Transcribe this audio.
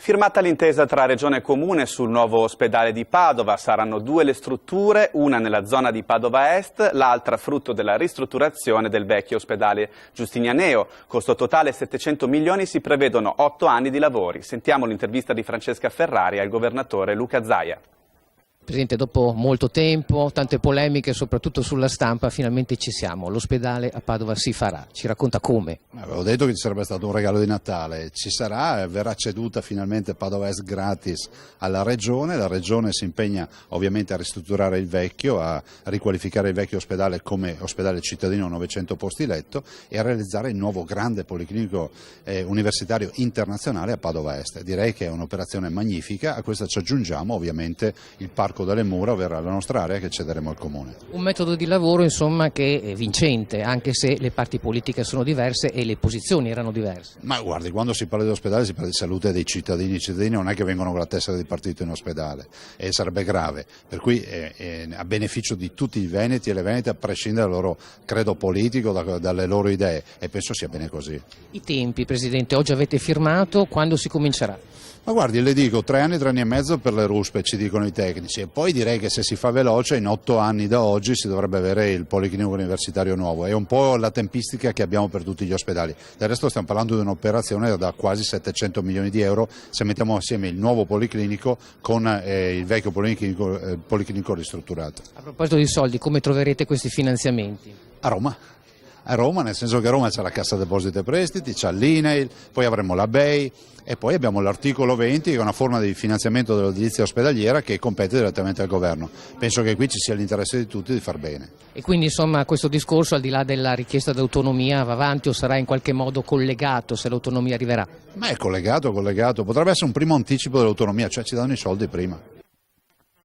Firmata l'intesa tra Regione e Comune sul nuovo ospedale di Padova, saranno due le strutture, una nella zona di Padova Est, l'altra frutto della ristrutturazione del vecchio ospedale Giustinianeo. Costo totale 700 milioni, si prevedono 8 anni di lavori. Sentiamo l'intervista di Francesca Ferrari al governatore Luca Zaia. Presidente, dopo molto tempo, tante polemiche, soprattutto sulla stampa, finalmente ci siamo. L'ospedale a Padova si farà. Ci racconta come? Avevo detto che ci sarebbe stato un regalo di Natale. Ci sarà, verrà ceduta finalmente Padova Est gratis alla Regione. La Regione si impegna ovviamente a ristrutturare il vecchio, a riqualificare il vecchio ospedale come ospedale cittadino 900 posti letto e a realizzare il nuovo grande policlinico universitario internazionale a Padova Est. Direi che è un'operazione magnifica. A questa ci aggiungiamo ovviamente il parco delle Mura, ovvero la nostra area che cederemo al Comune. Un metodo di lavoro insomma che è vincente, anche se le parti politiche sono diverse e le posizioni erano diverse. Ma guardi, quando si parla di ospedale si parla di salute dei cittadini. I cittadini non è che vengono con la tessera di partito in ospedale e sarebbe grave, per cui è a beneficio di tutti i veneti e le venete a prescindere dal loro credo politico, dalle loro idee, e penso sia bene così. I tempi, Presidente, oggi avete firmato, quando si comincerà? Ma guardi, le dico 3 anni, 3 anni e mezzo per le ruspe, ci dicono i tecnici, e poi direi che se si fa veloce in 8 anni da oggi si dovrebbe avere il Policlinico Universitario nuovo. È un po' la tempistica che abbiamo per tutti gli ospedali. Del resto stiamo parlando di un'operazione da quasi 700 milioni di euro se mettiamo assieme il nuovo Policlinico con il vecchio Policlinico ristrutturato. A proposito di soldi, come troverete questi finanziamenti? A Roma. A Roma, nel senso che a Roma c'è la Cassa Depositi e Prestiti, c'è l'INAIL, poi avremo la BEI e poi abbiamo l'articolo 20 che è una forma di finanziamento dell'edilizia ospedaliera che compete direttamente al governo. Penso che qui ci sia l'interesse di tutti di far bene. E quindi insomma questo discorso, al di là della richiesta di autonomia, va avanti o sarà in qualche modo collegato se l'autonomia arriverà? Ma è collegato, potrebbe essere un primo anticipo dell'autonomia, cioè ci danno i soldi prima.